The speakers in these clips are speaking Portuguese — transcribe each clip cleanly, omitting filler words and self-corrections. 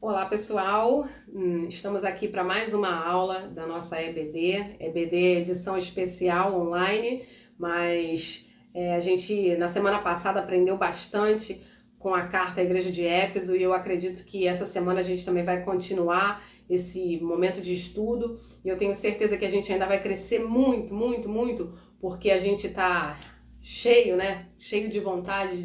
Olá pessoal, estamos aqui para mais uma aula da nossa EBD edição especial online, mas a gente na semana passada aprendeu bastante com a carta à Igreja de Éfeso e eu acredito que essa semana a gente também vai continuar esse momento de estudo e eu tenho certeza que a gente ainda vai crescer muito, muito, muito, porque a gente está cheio, né? Cheio de vontade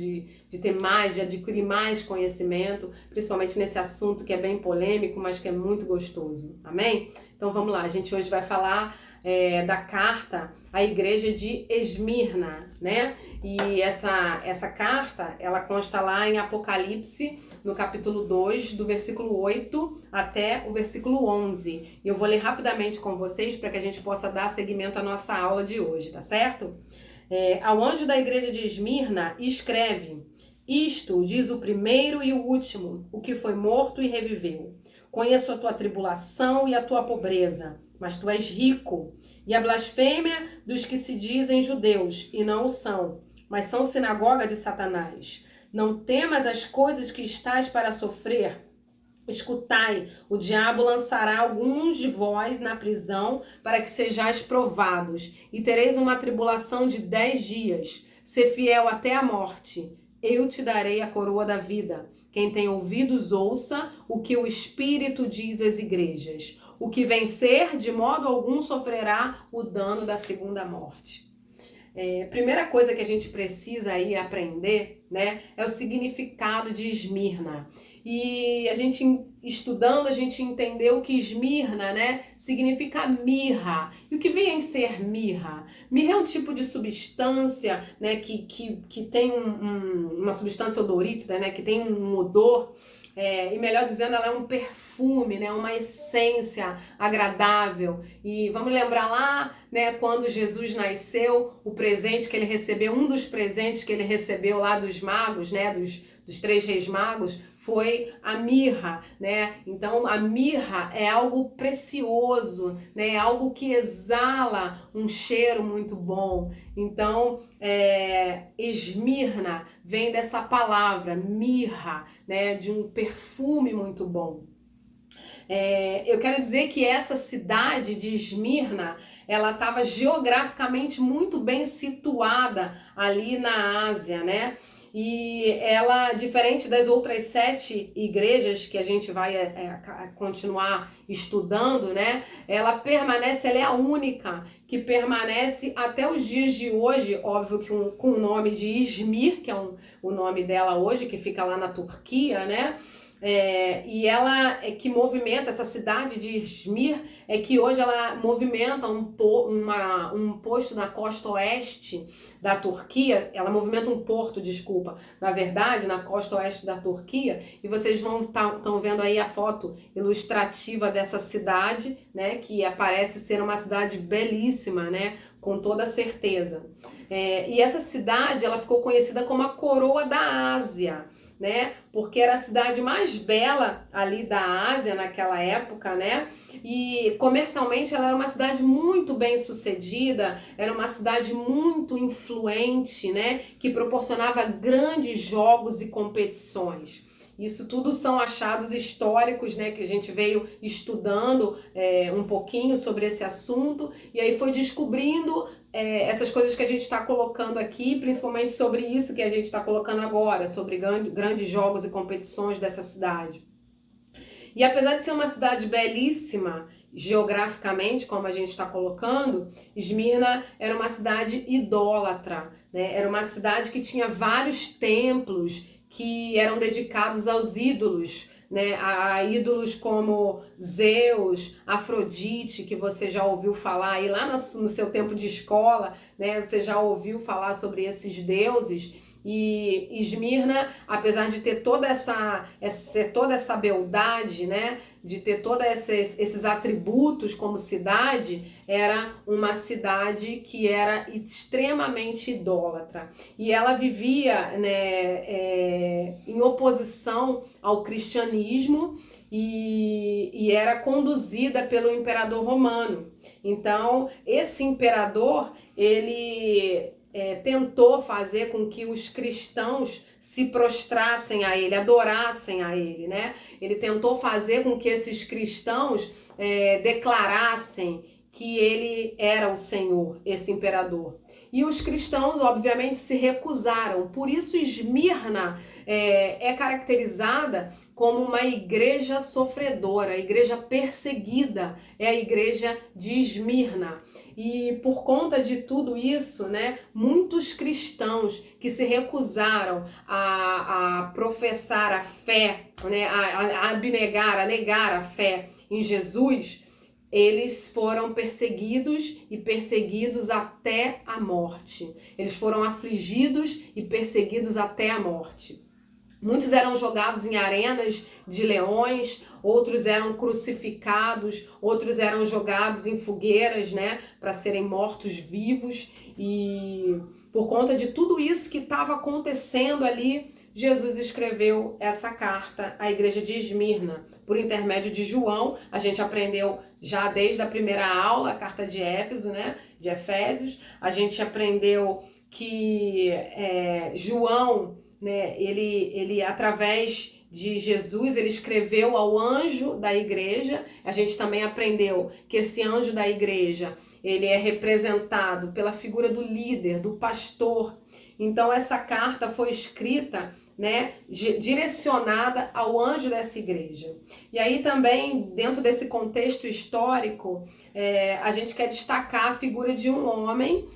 de ter mais, de adquirir mais conhecimento, principalmente nesse assunto que é bem polêmico, mas que é muito gostoso. Amém? Então vamos lá, a gente hoje vai falar da carta à igreja de Esmirna, né? E essa carta, ela consta lá em Apocalipse, no capítulo 2, do versículo 8 até o versículo 11. E eu vou ler rapidamente com vocês para que a gente possa dar seguimento à nossa aula de hoje, tá certo? Ao anjo da igreja de Esmirna, escreve: Isto diz o primeiro e o último, o que foi morto e reviveu. Conheço a tua tribulação e a tua pobreza, mas tu és rico, e a blasfêmia dos que se dizem judeus, e não o são, mas são sinagoga de Satanás. Não temas as coisas que estás para sofrer. Escutai, o diabo lançará alguns de vós na prisão para que sejais provados, e tereis uma tribulação de 10 dias. Sê fiel até a morte. Eu te darei a coroa da vida. Quem tem ouvidos, ouça o que o Espírito diz às igrejas. O que vencer, de modo algum, sofrerá o dano da segunda morte. Primeira coisa que a gente precisa aí aprender, né, é o significado de Esmirna. E a gente estudando, a gente entendeu que Esmirna, né, significa mirra. E o que vem em ser mirra? Mirra é um tipo de substância, né, que tem uma substância odorífera, né, que tem um odor. E melhor dizendo, ela é um perfume, né, uma essência agradável. E vamos lembrar lá, né, quando Jesus nasceu, o presente que ele recebeu, um dos presentes que ele recebeu lá dos magos, né, dos 3 reis magos, foi a mirra, né? Então a mirra é algo precioso, né? É algo que exala um cheiro muito bom. Então Esmirna vem dessa palavra mirra, né? De um perfume muito bom. Eu quero dizer que essa cidade de Esmirna, ela estava geograficamente muito bem situada ali na Ásia, né? E ela, diferente das outras 7 igrejas que a gente vai continuar estudando, né? Ela é a única que permanece até os dias de hoje, óbvio que com o nome de Izmir, que é o nome dela hoje, que fica lá na Turquia, né? E ela que movimenta, essa cidade de Izmir, que hoje ela movimenta um posto na costa oeste da Turquia, ela movimenta um porto, desculpa, na verdade, na costa oeste da Turquia, e vocês estão vendo aí a foto ilustrativa dessa cidade, né, que parece ser uma cidade belíssima, né, com toda certeza. E essa cidade, ela ficou conhecida como a Coroa da Ásia, né? Porque era a cidade mais bela ali da Ásia naquela época, né? E comercialmente ela era uma cidade muito bem sucedida, era uma cidade muito influente, né? Que proporcionava grandes jogos e competições. Isso tudo são achados históricos, né, que a gente veio estudando um pouquinho sobre esse assunto e aí foi descobrindo essas coisas que a gente está colocando aqui, principalmente sobre isso que a gente está colocando agora, sobre grandes jogos e competições dessa cidade. E apesar de ser uma cidade belíssima, geograficamente, como a gente está colocando, Esmirna era uma cidade idólatra, né? Era uma cidade que tinha vários templos que eram dedicados aos ídolos, né, a ídolos como Zeus, Afrodite, que você já ouviu falar aí lá no seu tempo de escola, né, você já ouviu falar sobre esses deuses. E Esmirna, apesar de ter toda essa beldade, né, de ter todos esses atributos como cidade, era uma cidade que era extremamente idólatra. E ela vivia, né, em oposição ao cristianismo e era conduzida pelo imperador romano. Então, esse imperador, ele tentou fazer com que os cristãos se prostrassem a ele, adorassem a ele, né? Ele tentou fazer com que esses cristãos declarassem que ele era o Senhor, esse imperador. E os cristãos, obviamente, se recusaram. Por isso, Esmirna é caracterizada como uma igreja sofredora, a igreja perseguida, é a igreja de Esmirna. E por conta de tudo isso, né, muitos cristãos que se recusaram a professar a fé, né, a abnegar, a negar a fé em Jesus, eles foram perseguidos e perseguidos até a morte. Eles foram afligidos e perseguidos até a morte. Muitos eram jogados em arenas de leões, outros eram crucificados, outros eram jogados em fogueiras, né, para serem mortos vivos. E por conta de tudo isso que estava acontecendo ali, Jesus escreveu essa carta à igreja de Esmirna, por intermédio de João. A gente aprendeu já desde a primeira aula, a carta de Éfeso, né, de Efésios. A gente aprendeu que João, né, ele através de Jesus, ele escreveu ao anjo da igreja. A gente também aprendeu que esse anjo da igreja, ele é representado pela figura do líder, do pastor. Então essa carta foi escrita, né, direcionada ao anjo dessa igreja. E aí também, dentro desse contexto histórico, a gente quer destacar a figura de um homem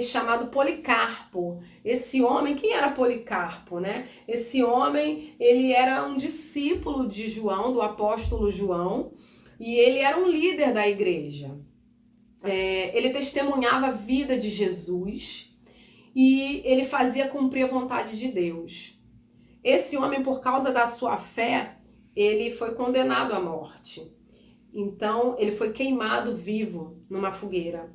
chamado Policarpo. Esse homem, quem era Policarpo, né? Esse homem, ele era um discípulo de João, do apóstolo João, e ele era um líder da igreja. Ele testemunhava a vida de Jesus e ele fazia cumprir a vontade de Deus. Esse homem, por causa da sua fé, ele foi condenado à morte. Então, ele foi queimado vivo numa fogueira.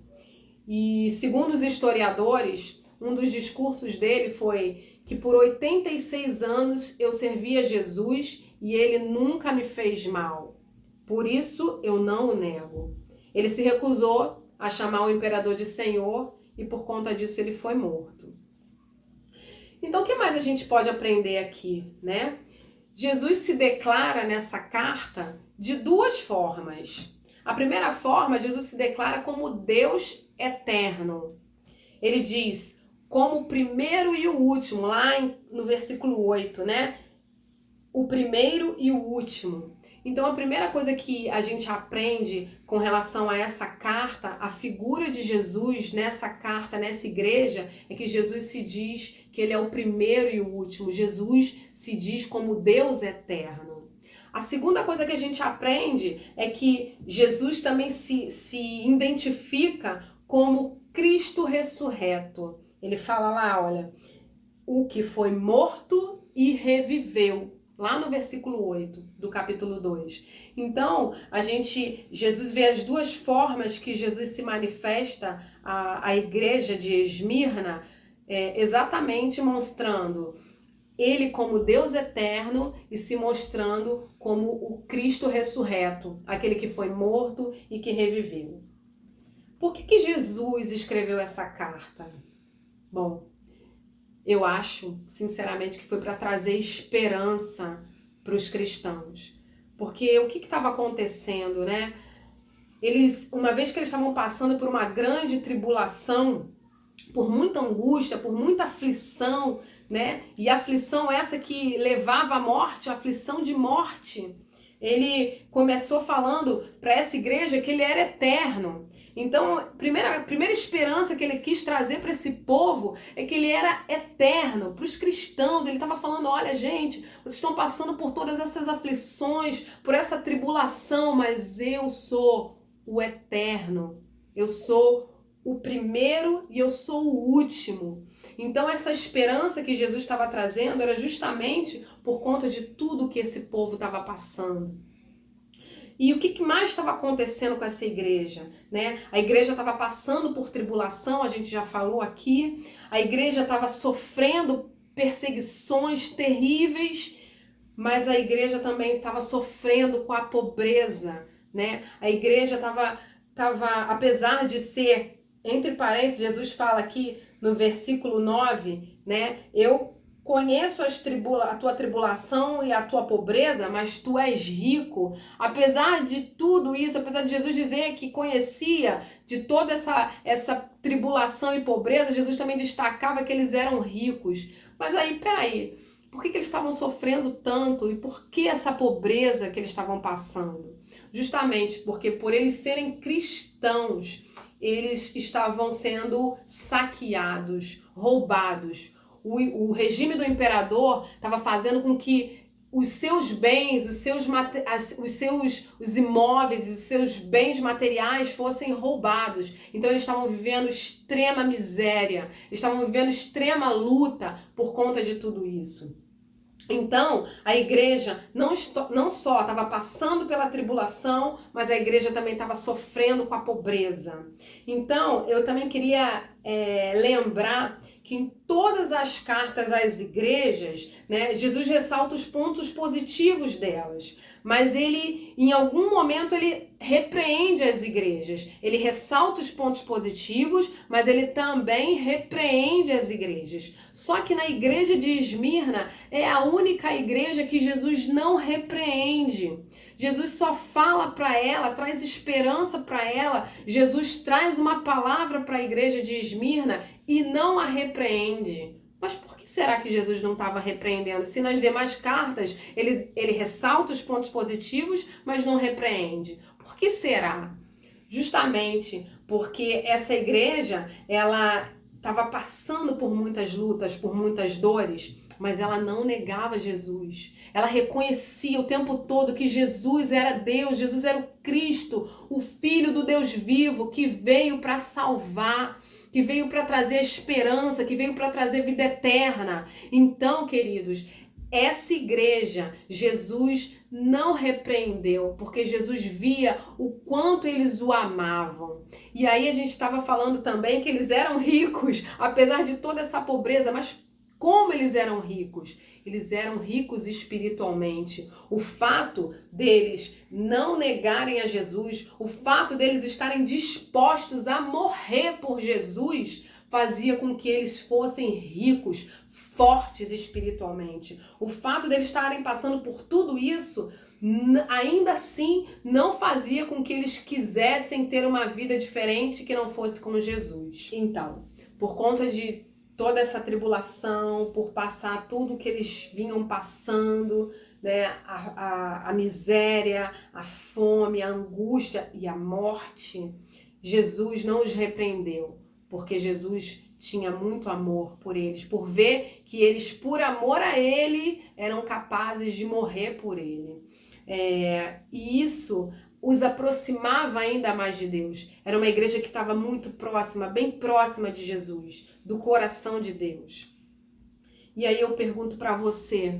E segundo os historiadores, um dos discursos dele foi que por 86 anos eu servi a Jesus e ele nunca me fez mal. Por isso eu não o nego. Ele se recusou a chamar o imperador de Senhor e por conta disso ele foi morto. Então o que mais a gente pode aprender aqui, né? Jesus se declara nessa carta de duas formas. A primeira forma, Jesus se declara como Deus eterno. Ele diz, como o primeiro e o último, lá no versículo 8, né? O primeiro e o último. Então a primeira coisa que a gente aprende com relação a essa carta, a figura de Jesus nessa carta, nessa igreja, é que Jesus se diz que ele é o primeiro e o último. Jesus se diz como Deus eterno. A segunda coisa que a gente aprende é que Jesus também se identifica como Cristo ressurreto. Ele fala lá, olha, o que foi morto e reviveu. Lá no versículo 8 do capítulo 2. Então, Jesus vê as duas formas que Jesus se manifesta à igreja de Esmirna, exatamente mostrando ele como Deus eterno e se mostrando como o Cristo ressurreto, aquele que foi morto e que reviveu. Por que Jesus escreveu essa carta? Bom, eu acho, sinceramente, que foi para trazer esperança para os cristãos. Porque o que estava acontecendo, né? Uma vez que eles estavam passando por uma grande tribulação, por muita angústia, por muita aflição, né? E a aflição essa que levava à morte, a aflição de morte. Ele começou falando para essa igreja que ele era eterno. Então, a primeira esperança que ele quis trazer para esse povo é que ele era eterno. Para os cristãos, ele estava falando, olha gente, vocês estão passando por todas essas aflições, por essa tribulação, mas eu sou o eterno. Eu sou o primeiro e eu sou o último. Então essa esperança que Jesus estava trazendo era justamente por conta de tudo que esse povo estava passando. E o que mais estava acontecendo com essa igreja, né? A igreja estava passando por tribulação, a gente já falou aqui. A igreja estava sofrendo perseguições terríveis, mas a igreja também estava sofrendo com a pobreza, né? A igreja estava, apesar de ser, entre parênteses, Jesus fala aqui, no versículo 9, né? Eu conheço a tua tribulação e a tua pobreza, mas tu és rico. Apesar de tudo isso, apesar de Jesus dizer que conhecia de toda essa tribulação e pobreza, Jesus também destacava que eles eram ricos. Mas aí, peraí, por que eles estavam sofrendo tanto e por que essa pobreza que eles estavam passando? Justamente porque por eles serem cristãos, eles estavam sendo saqueados, roubados. O regime do imperador estava fazendo com que os seus bens, os imóveis, os seus bens materiais fossem roubados. Então eles estavam vivendo extrema miséria, estavam vivendo extrema luta por conta de tudo isso. Então, a igreja não só estava passando pela tribulação, mas a igreja também estava sofrendo com a pobreza. Então, eu também queria lembrar que em todas as cartas às igrejas, né, Jesus ressalta os pontos positivos delas, mas ele, em algum momento, ele repreende as igrejas. Ele ressalta os pontos positivos, mas ele também repreende as igrejas. Só que na igreja de Esmirna é a única igreja que Jesus não repreende. Jesus só fala para ela, traz esperança para ela. Jesus traz uma palavra para a igreja de Esmirna e não a repreende. Mas por que será que Jesus não estava repreendendo? Se nas demais cartas ele ressalta os pontos positivos, mas não repreende. Por que será? Justamente porque essa igreja, ela estava passando por muitas lutas, por muitas dores, mas ela não negava Jesus. Ela reconhecia o tempo todo que Jesus era Deus, Jesus era o Cristo, o Filho do Deus vivo, que veio para salvar, que veio para trazer esperança, que veio para trazer vida eterna. Então, queridos, essa igreja, Jesus não repreendeu, porque Jesus via o quanto eles o amavam. E aí a gente estava falando também que eles eram ricos, apesar de toda essa pobreza, mas como eles eram ricos? Eles eram ricos espiritualmente. O fato deles não negarem a Jesus, o fato deles estarem dispostos a morrer por Jesus, fazia com que eles fossem ricos, fortes espiritualmente. O fato deles estarem passando por tudo isso, ainda assim, não fazia com que eles quisessem ter uma vida diferente que não fosse como Jesus. Então, por conta de toda essa tribulação, por passar tudo que eles vinham passando, né, a miséria, a fome, a angústia e a morte, Jesus não os repreendeu, porque Jesus tinha muito amor por eles, por ver que eles, por amor a ele, eram capazes de morrer por ele. E isso os aproximava ainda mais de Deus. Era uma igreja que estava muito próxima, bem próxima de Jesus, do coração de Deus. E aí eu pergunto para você,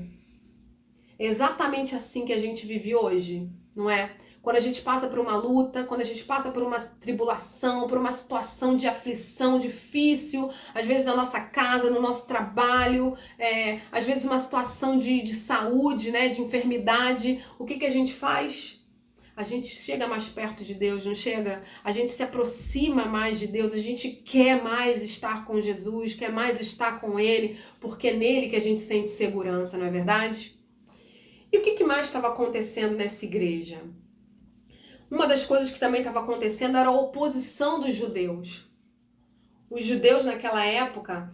é exatamente assim que a gente vive hoje, não é? Quando a gente passa por uma luta, quando a gente passa por uma tribulação, por uma situação de aflição difícil, às vezes na nossa casa, no nosso trabalho, às vezes uma situação de saúde, né, de enfermidade, o que a gente faz? A gente chega mais perto de Deus, não chega? A gente se aproxima mais de Deus, a gente quer mais estar com Jesus, quer mais estar com Ele, porque é nele que a gente sente segurança, não é verdade? E o que mais estava acontecendo nessa igreja? Uma das coisas que também estava acontecendo era a oposição dos judeus. Os judeus naquela época,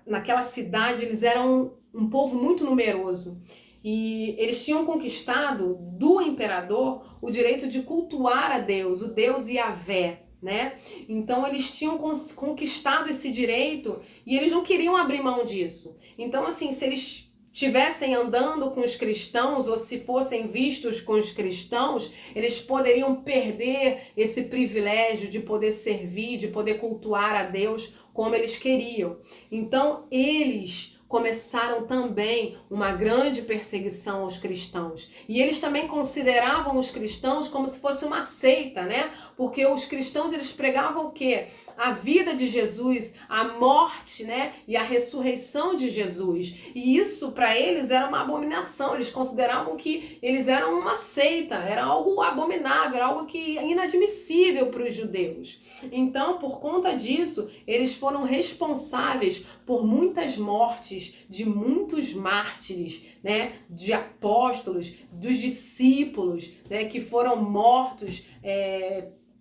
naquela cidade, eles eram um povo muito numeroso. E eles tinham conquistado do imperador o direito de cultuar a Deus, o Deus Yahvé, né? Então eles tinham conquistado esse direito e eles não queriam abrir mão disso. Então, assim, se eles estivessem andando com os cristãos ou se fossem vistos com os cristãos, eles poderiam perder esse privilégio de poder servir, de poder cultuar a Deus como eles queriam. Então eles, começaram também uma grande perseguição aos cristãos. E eles também consideravam os cristãos como se fosse uma seita, né? Porque os cristãos, eles pregavam o quê? A vida de Jesus, a morte, né? E a ressurreição de Jesus. E isso para eles era uma abominação. Eles consideravam que eles eram uma seita, era algo abominável, era algo que inadmissível para os judeus. Então, por conta disso, eles foram responsáveis por muitas mortes de muitos mártires, né? De apóstolos, dos discípulos, né? Que foram mortos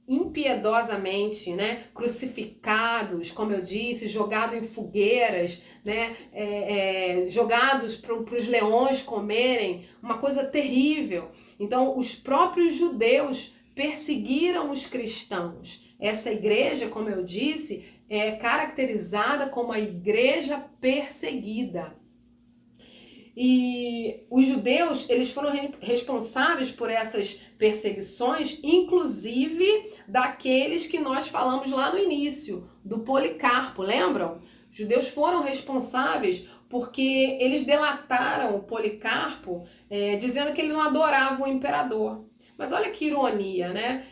impiedosamente, né? Crucificados, como eu disse, jogados em fogueiras, né? Jogados para os leões comerem, uma coisa terrível. Então, os próprios judeus perseguiram os cristãos. Essa igreja, como eu disse, é caracterizada como a igreja perseguida. E os judeus, eles foram responsáveis por essas perseguições, inclusive daqueles que nós falamos lá no início, do Policarpo, lembram? Os judeus foram responsáveis porque eles delataram o Policarpo, dizendo que ele não adorava o imperador. Mas olha que ironia, né?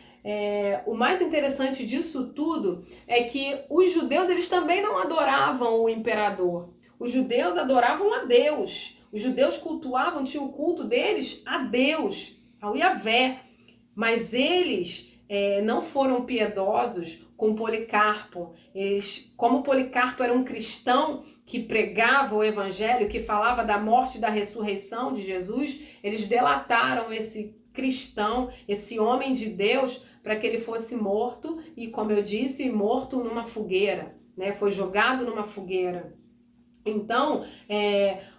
O mais interessante disso tudo é que os judeus, eles também não adoravam o imperador. Os judeus adoravam a Deus. Os judeus cultuavam, tinham o culto deles a Deus, ao Yahvé. Mas eles não foram piedosos com Policarpo. Como Policarpo era um cristão que pregava o evangelho, que falava da morte e da ressurreição de Jesus, eles delataram esse cristão, esse homem de Deus, para que ele fosse morto e, como eu disse, morto numa fogueira, né? Foi jogado numa fogueira. Então,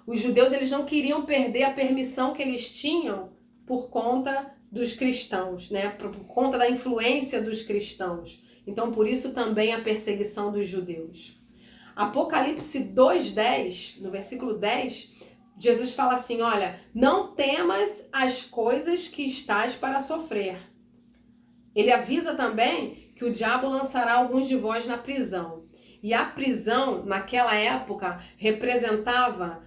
os judeus, eles não queriam perder a permissão que eles tinham por conta dos cristãos, né? Por conta da influência dos cristãos. Então, por isso também a perseguição dos judeus. Apocalipse 2:10, no versículo 10, Jesus fala assim, olha, não temas as coisas que estás para sofrer. Ele avisa também que o diabo lançará alguns de vós na prisão. E a prisão, naquela época, representava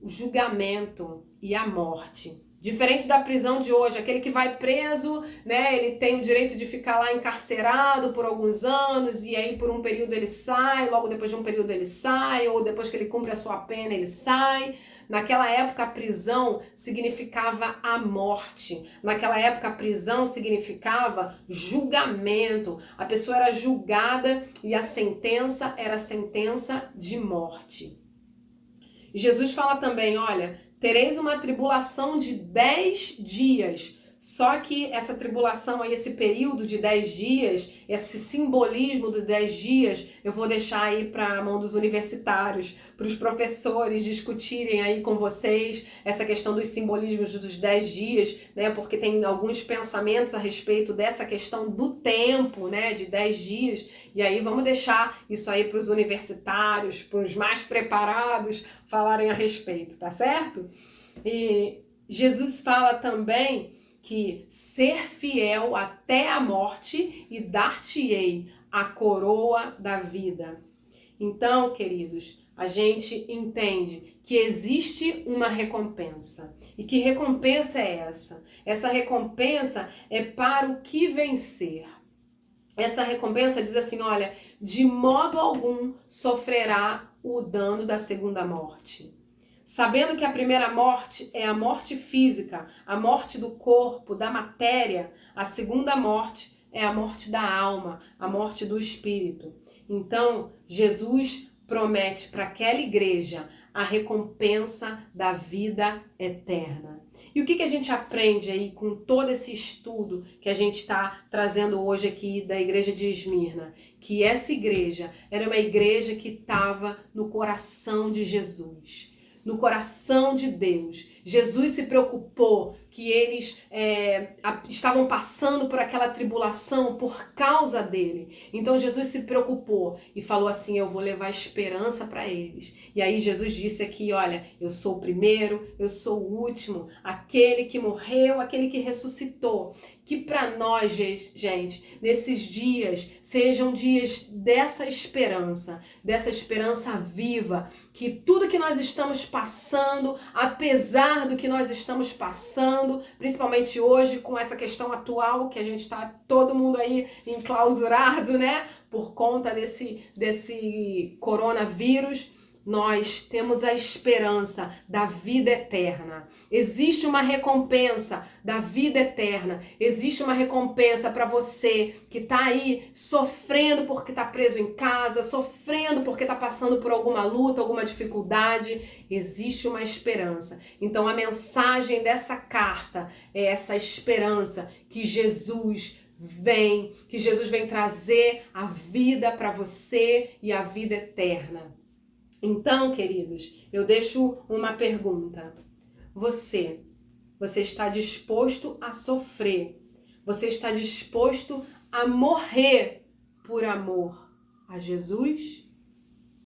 o julgamento e a morte. Diferente da prisão de hoje, aquele que vai preso, né, ele tem o direito de ficar lá encarcerado por alguns anos e aí por um período ele sai, logo depois de um período ele sai, ou depois que ele cumpre a sua pena ele sai. Naquela época a prisão significava a morte. Naquela época a prisão significava julgamento. A pessoa era julgada e a sentença era a sentença de morte. E Jesus fala também, olha, tereis uma tribulação de 10 dias. Só que essa tribulação aí, esse período de 10 dias, esse simbolismo dos 10 dias, eu vou deixar aí para a mão dos universitários, para os professores discutirem aí com vocês essa questão dos simbolismos dos 10 dias, né? Porque tem alguns pensamentos a respeito dessa questão do tempo, né? De 10 dias. E aí vamos deixar isso aí para os universitários, para os mais preparados falarem a respeito, tá certo? E Jesus fala também que ser fiel até a morte e dar-te-ei a coroa da vida. Então, queridos, a gente entende que existe uma recompensa. E que recompensa é essa? Essa recompensa é para o que vencer. Essa recompensa diz assim, olha, de modo algum sofrerá o dano da segunda morte. Sabendo que a primeira morte é a morte física, a morte do corpo, da matéria, a segunda morte é a morte da alma, a morte do espírito. Então, Jesus promete para aquela igreja a recompensa da vida eterna. E o que a gente aprende aí com todo esse estudo que a gente está trazendo hoje aqui da igreja de Esmirna? Que essa igreja era uma igreja que estava no coração de Jesus. No coração de Deus. Jesus se preocupou que eles estavam passando por aquela tribulação por causa dele. Então Jesus se preocupou e falou assim: eu vou levar esperança para eles. E aí Jesus disse aqui: olha, eu sou o primeiro, eu sou o último, aquele que morreu, aquele que ressuscitou. Que para nós, gente, nesses dias sejam dias dessa esperança viva, que tudo que nós estamos passando, apesar do que nós estamos passando, principalmente hoje com essa questão atual que a gente está todo mundo aí enclausurado, né, por conta desse coronavírus, nós temos a esperança da vida eterna. Existe uma recompensa da vida eterna. Existe uma recompensa para você que está aí sofrendo porque está preso em casa, sofrendo porque está passando por alguma luta, alguma dificuldade. Existe uma esperança. Então a mensagem dessa carta é essa esperança que Jesus vem trazer a vida para você e a vida eterna. Então, queridos, eu deixo uma pergunta. Você está disposto a sofrer? Você está disposto a morrer por amor a Jesus?